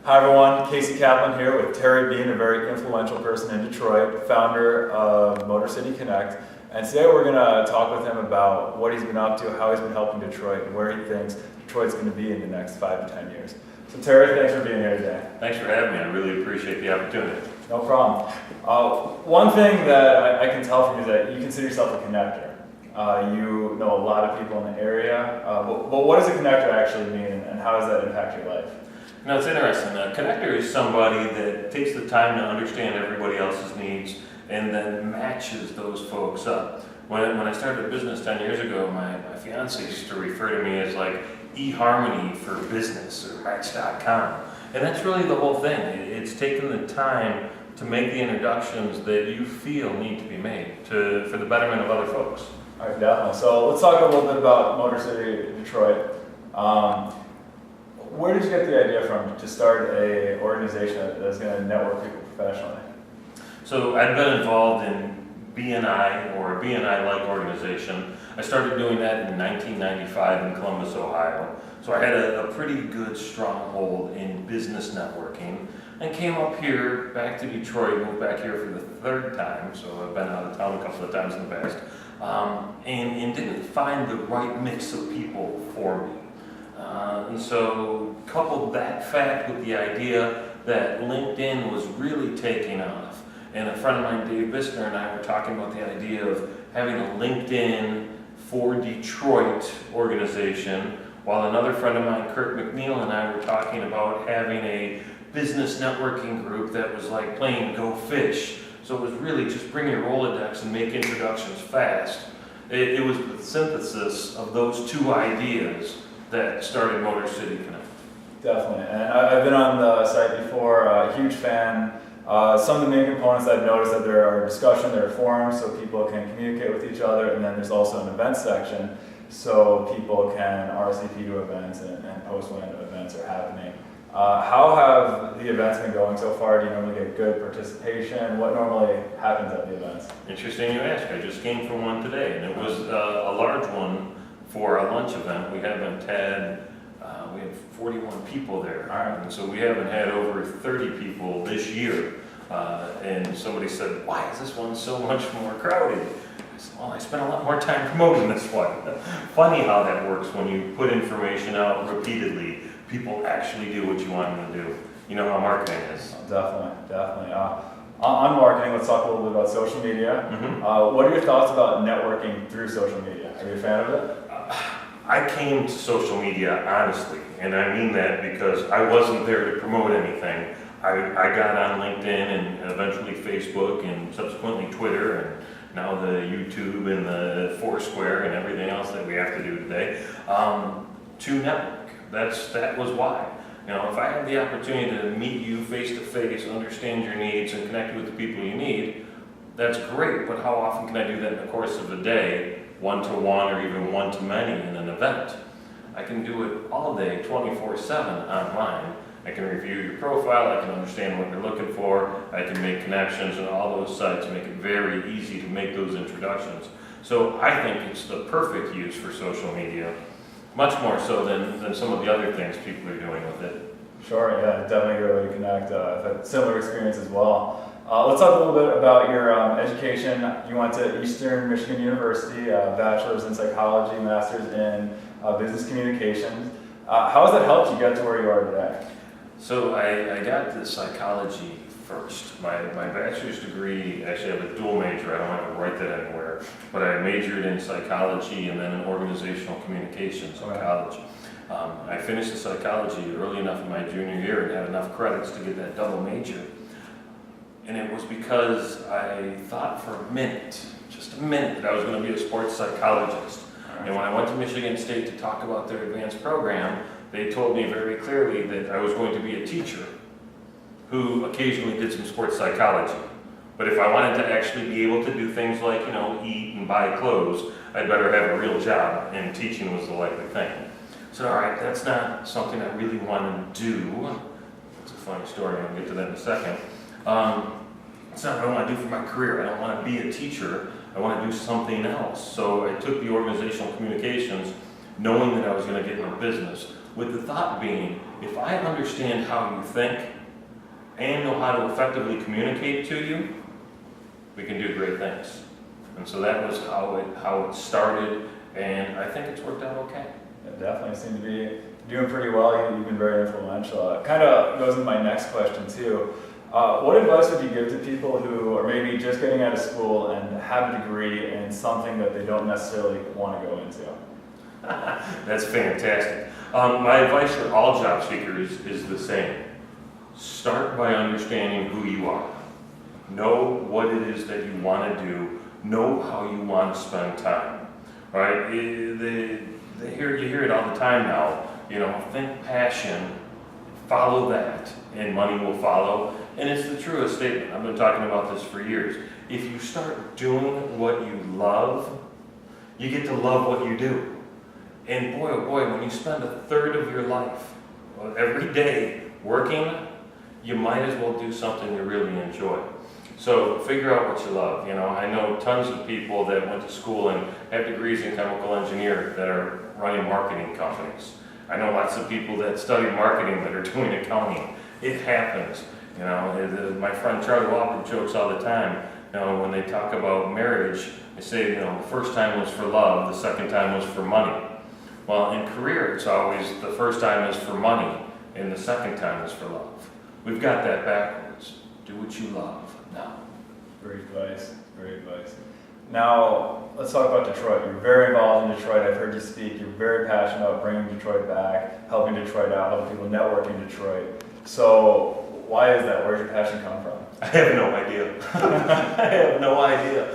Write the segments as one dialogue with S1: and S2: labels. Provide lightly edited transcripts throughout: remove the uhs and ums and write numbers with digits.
S1: Hi everyone, Casey Kaplan here with Terry Bean, a very influential person in Detroit, founder of Motor City Connect. And today we're going to talk with him about what he's been up to, how he's been helping Detroit, and where he thinks Detroit's going to be in the next 5 to 10 years. So Terry, thanks for being here today.
S2: Thanks for having me. I really appreciate the opportunity.
S1: No problem. One thing that I can tell from you is that you consider yourself a connector. You know a lot of people in the area, but what does a connector actually mean, and how does that impact your life?
S2: Now it's interesting. A connector is somebody that takes the time to understand everybody else's needs and then matches those folks up. When I started a business 10 years ago, my fiance used to refer to me as like eHarmony for business or Match.com. And that's really the whole thing. It's taking the time to make the introductions that you feel need to be made for the betterment of other folks.
S1: All right, definitely. So let's talk a little bit about Motor City Detroit. Where did you get the idea from to start an organization that's going to network people professionally?
S2: So I've been involved in BNI or a BNI-like organization. I started doing that in 1995 in Columbus, Ohio. So I had a pretty good stronghold in business networking and came up here back to Detroit, moved back here for the third time. So I've been out of town a couple of times in the past and didn't find the right mix of people for me. And so coupled that fact with the idea that LinkedIn was really taking off. And a friend of mine, Dave Biskner, and I were talking about the idea of having a LinkedIn for Detroit organization, while another friend of mine, Kurt McNeil, and I were talking about having a business networking group that was like playing Go Fish. So it was really just bring your Rolodex and make introductions fast. It was the synthesis of those two ideas that started Motor City Connect.
S1: Definitely, and I've been on the site before, a huge fan. Some of the main components I've noticed that there are discussion, there are forums so people can communicate with each other, and then there's also an events section so people can RSVP to events and post when events are happening. How have the events been going so far? Do you normally get good participation? What normally happens at the events?
S2: Interesting you ask. I just came from one today, and it was a large one for a lunch event. We haven't had, we have 41 people there.
S1: All right.
S2: And so we haven't had over 30 people this year. And somebody said, why is this one so much more crowded? I said, well, I spent a lot more time promoting this one. Funny how that works when you put information out repeatedly. People actually do what you want them to do. You know how marketing is.
S1: Definitely. On marketing, let's talk a little bit about social media.
S2: Mm-hmm.
S1: What are your thoughts about networking through social media? Are you a fan of it?
S2: I came to social media honestly, and I mean that because I wasn't there to promote anything. I got on LinkedIn and eventually Facebook and subsequently Twitter and now the YouTube and the Foursquare and everything else that we have to do today to network. That was why. You know, if I had the opportunity to meet you face to face, understand your needs, and connect with the people you need, that's great. But how often can I do that in the course of a day, one-to-one or even one-to-many in an event? I can do it all day, 24/7 online. I can review your profile, I can understand what you're looking for, I can make connections, and all those sites make it very easy to make those introductions. So I think it's the perfect use for social media. Much more so than some of the other things people are doing with it.
S1: Sure, yeah, definitely a good way to connect. I've had similar experience as well. Let's talk a little bit about your education. You went to Eastern Michigan University, bachelor's in psychology, master's in business communications. How has that helped you get to where you are today?
S2: So I got the psychology first. My bachelor's degree, actually I have a dual major, I don't have to write that anywhere, but I majored in psychology and then in organizational communications in college. I finished the psychology early enough in my junior year and had enough credits to get that double major. And it was because I thought for a minute, just a minute, that I was going to be a sports psychologist. And when I went to Michigan State to talk about their advanced program, they told me very clearly that I was going to be a teacher who occasionally did some sports psychology. But if I wanted to actually be able to do things like, you know, eat and buy clothes, I'd better have a real job, and teaching was the likely thing. So, all right, that's not something I really want to do. It's a funny story, I'll get to that in a second. It's not what I want to do for my career. I don't want to be a teacher. I want to do something else. So I took the organizational communications knowing that I was going to get in business, with the thought being, if I understand how you think and know how to effectively communicate to you, we can do great things. And so that was how it started, and I think it's worked out okay.
S1: It definitely seem to be doing pretty well. You've been very influential. It kind of goes into my next question too. What advice would you give to people who are maybe just getting out of school and have a degree in something that they don't necessarily want to go into?
S2: That's fantastic. My advice for all job seekers is the same. Start by understanding who you are. Know what it is that you want to do. Know how you want to spend time. Right? You hear it all the time now. Think passion, follow that, and money will follow. And it's the truest statement. I've been talking about this for years. If you start doing what you love, you get to love what you do. And boy, oh boy, when you spend a third of your life, every day, working, you might as well do something you really enjoy. So figure out what you love. I know tons of people that went to school and have degrees in chemical engineering that are running marketing companies. I know lots of people that study marketing that are doing accounting. It happens. My friend Charlie Walker jokes all the time. When they talk about marriage, they say, the first time was for love, the second time was for money. Well, in career, it's always the first time is for money, and the second time is for love. We've got that backwards. Do what you love now.
S1: Great advice. Great advice. Now, let's talk about Detroit. You're very involved in Detroit. I've heard you speak. You're very passionate about bringing Detroit back, helping Detroit out, helping people network in Detroit. So, why is that? Where's your passion come from?
S2: I have no idea. I have no idea.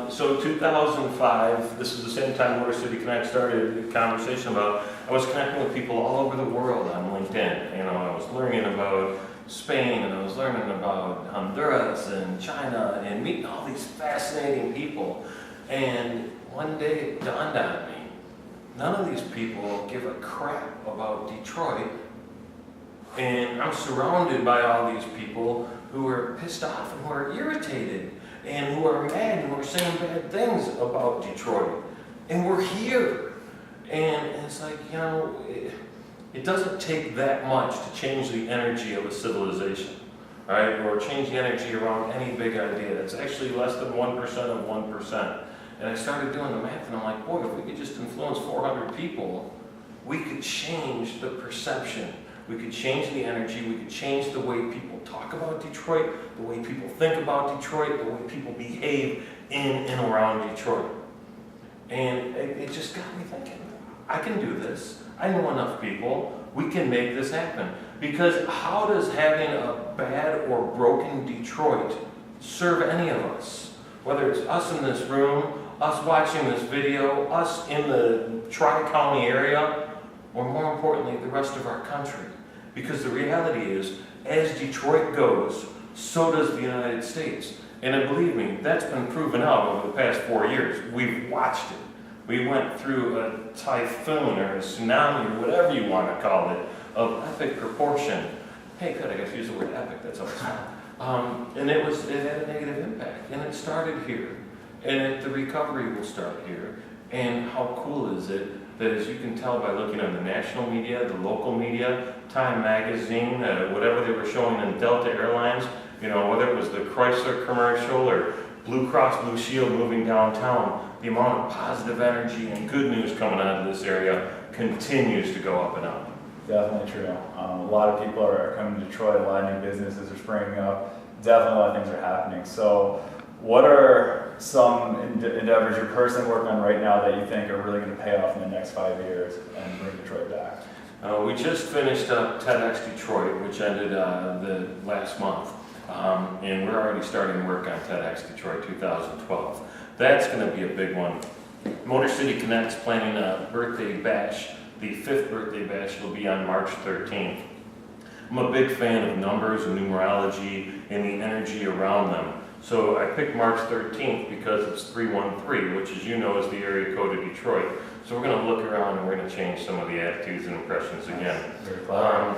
S2: So 2005, this is the same time Motor City Connect started a conversation about, I was connecting with people all over the world on LinkedIn. I was learning about Spain, and I was learning about Honduras and China, and meeting all these fascinating people. And one day it dawned on me, none of these people give a crap about Detroit. And I'm surrounded by all these people who are pissed off and who are irritated and who are mad and who are saying bad things about Detroit. And we're here. And it's like, it doesn't take that much to change the energy of a civilization, right? Or change the energy around any big idea. It's actually less than 1% of 1%. And I started doing the math, and I'm like, boy, if we could just influence 400 people, we could change the perception. We could change the energy. We could change the way people talk about Detroit, the way people think about Detroit, the way people behave in and around Detroit. And it just got me thinking, I can do this. I know enough people. We can make this happen. Because how does having a bad or broken Detroit serve any of us? Whether it's us in this room, us watching this video, us in the Tri-County area, or more importantly, the rest of our country. Because the reality is, as Detroit goes, so does the United States. And believe me, that's been proven out over the past 4 years. We've watched it. We went through a typhoon or a tsunami or whatever you want to call it, of epic proportion. Hey, good, I got to use the word epic, that's always fun. And it had a negative impact. And it started here. And the recovery will start here. And how cool is it that, as you can tell by looking at the national media, the local media, Time Magazine, whatever they were showing in Delta Airlines, whether it was the Chrysler commercial or Blue Cross Blue Shield moving downtown, the amount of positive energy and good news coming out of this area continues to go up and up.
S1: Definitely true. A lot of people are coming to Detroit, a lot of new businesses are springing up. Definitely a lot of things are happening. So what are some endeavors you're personally working on right now that you think are really going to pay off in the next 5 years and bring Detroit back?
S2: We just finished up TEDx Detroit, which ended the last month. And we're already starting to work on TEDx Detroit 2012. That's going to be a big one. Motor City Connect's planning a birthday bash. The 5th birthday bash will be on March 13th. I'm a big fan of numbers and numerology and the energy around them. So I picked March 13th because it's 313, which, as you know, is the area code of Detroit. So we're going to look around and we're going to change some of the attitudes and impressions again.
S1: Very clever.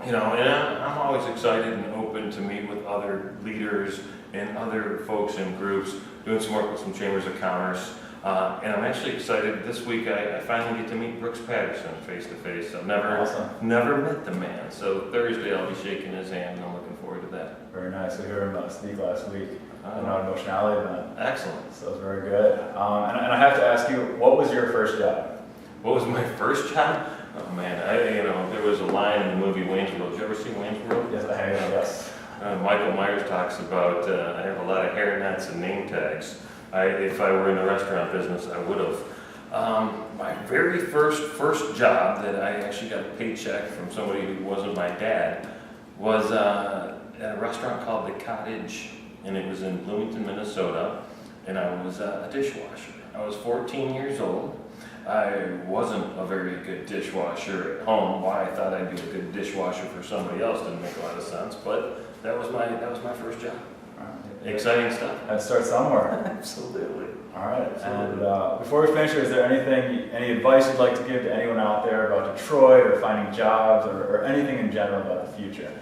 S2: And I'm always excited and open to meet with other leaders and other folks in groups, doing some work with some chambers of commerce. And I'm actually excited. This week I finally get to meet Brooks Patterson face to face. I've never met the man. So Thursday I'll be shaking his hand, and I'm looking forward to that.
S1: Very nice. We heard him speak last week at an Automotion Alley event.
S2: Excellent.
S1: So it's very good. And I have to ask you, what was your first job?
S2: What was my first job? Oh man, there was a line in the movie Wayne's World. Did you ever see Wayne's World?
S1: Yes, I have. Yes.
S2: Michael Myers talks about, I have a lot of hairnets and name tags. If I were in the restaurant business, I would have. My very first job that I actually got a paycheck from somebody who wasn't my dad was at a restaurant called The Cottage, and it was in Bloomington, Minnesota, and I was a dishwasher. I was 14 years old. I wasn't a very good dishwasher at home. Why I thought I'd be a good dishwasher for somebody else didn't make a lot of sense, but that was my first job. Right. Exciting stuff.
S1: I'd start somewhere.
S2: Absolutely.
S1: All right. Absolutely. And before we finish, is there any advice you'd like to give to anyone out there about Detroit or finding jobs or anything in general about the future?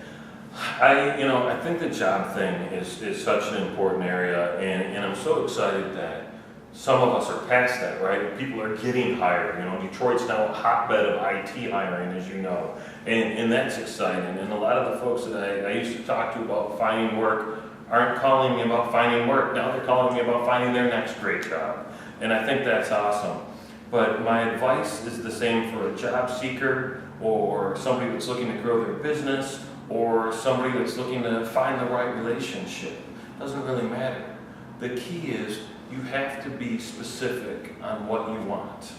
S2: I think the job thing is such an important area, and I'm so excited that some of us are past that, right? People are getting hired. Detroit's now a hotbed of IT hiring, as you know, and that's exciting. And a lot of the folks that I used to talk to about finding work aren't calling me about finding work. Now they're calling me about finding their next great job. And I think that's awesome. But my advice is the same for a job seeker or somebody that's looking to grow their business or somebody that's looking to find the right relationship. It doesn't really matter. The key is you have to be specific on what you want.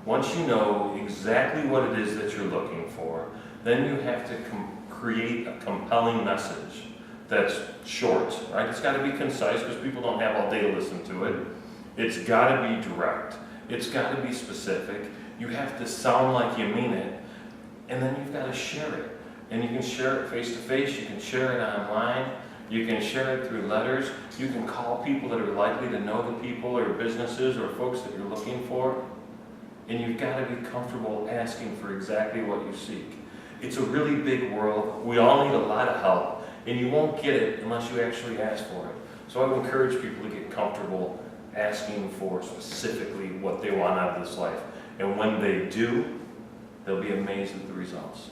S2: Once you know exactly what it is that you're looking for, then you have to create a compelling message that's short, right? It's got to be concise because people don't have all day to listen to it. It's got to be direct. It's got to be specific. You have to sound like you mean it, and then you've got to share it. And you can share it face to face, you can share it online, you can share it through letters, you can call people that are likely to know the people or businesses or folks that you're looking for, and you've got to be comfortable asking for exactly what you seek. It's a really big world. We all need a lot of help, and you won't get it unless you actually ask for it. So I would encourage people to get comfortable asking for specifically what they want out of this life. And when they do, they'll be amazed at the results.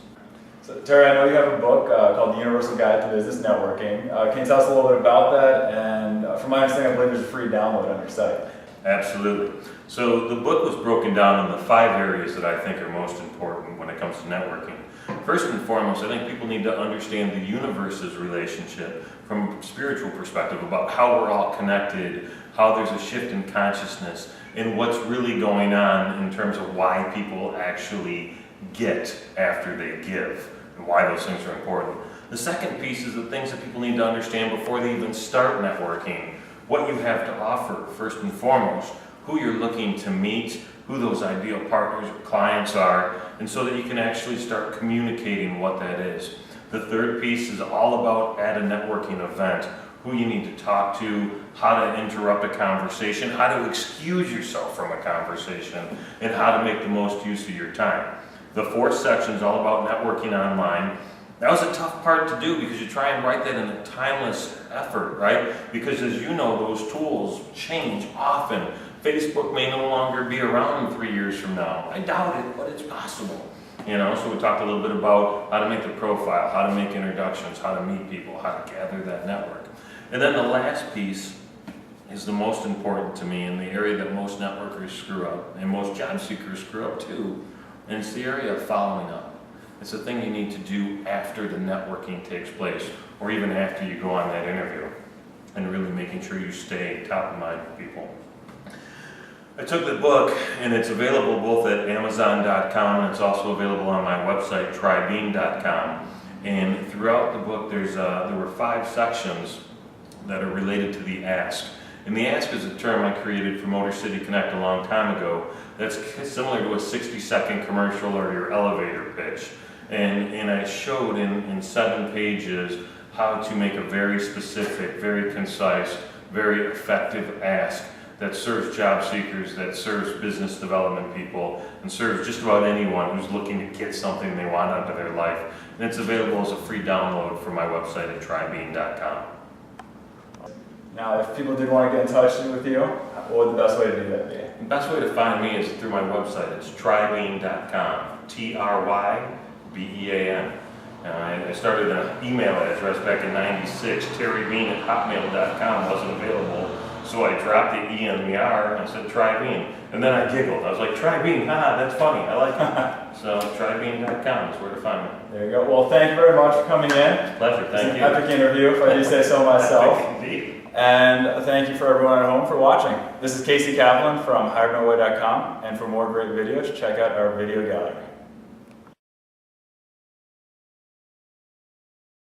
S1: So, Terry, I know you have a book called The Universal Guide to Business Networking. Can you tell us a little bit about that? And from my understanding, I believe there's a free download on your site.
S2: Absolutely. So the book was broken down into 5 areas that I think are most important when it comes to networking. First and foremost, I think people need to understand the universe's relationship from a spiritual perspective about how we're all connected, how there's a shift in consciousness, and what's really going on in terms of why people actually get after they give, and why those things are important. The second piece is the things that people need to understand before they even start networking, what you have to offer first and foremost, who you're looking to meet, who those ideal partners or clients are, and so that you can actually start communicating what that is. The third piece is all about at a networking event, who you need to talk to, how to interrupt a conversation, how to excuse yourself from a conversation, and how to make the most use of your time. The fourth section is all about networking online. That was a tough part to do because you try and write that in a timeless effort, right? Because as you know, those tools change often. Facebook may no longer be around 3 years from now. I doubt it, but it's possible. So we talked a little bit about how to make the profile, how to make introductions, how to meet people, how to gather that network. And then the last piece is the most important to me, in the area that most networkers screw up, and most job seekers screw up too, and it's the area of following up. It's the thing you need to do after the networking takes place, or even after you go on that interview, and really making sure you stay top of mind with people. I took the book, and it's available both at Amazon.com, and it's also available on my website, trybean.com. And throughout the book, there were 5 sections that are related to the ask. And the ask is a term I created for Motor City Connect a long time ago that's similar to a 60-second commercial or your elevator pitch. And I showed in 7 pages how to make a very specific, very concise, very effective ask that serves job seekers, that serves business development people, and serves just about anyone who's looking to get something they want out of their life. And it's available as a free download from my website at trybean.com.
S1: Now, if people did want to get in touch with you, what would the best way to do that be?
S2: The best way to find me is through my website. It's trybean.com, TRYBEAN. I started an email address back in '96, terrybean@hotmail.com wasn't available, so I dropped the E and the R and I said trybean. And then I giggled. I was like, trybean, haha, that's funny, I like it. So trybean.com is where to find me.
S1: There you go. Well, thank you very much for coming in.
S2: Pleasure, thank you.
S1: It's an epic interview, if I do say so myself.
S2: Epic indeed.
S1: And thank you for everyone at home for watching. This is Casey Kaplan from hiredmyway.com, and for more great videos, check out our video gallery.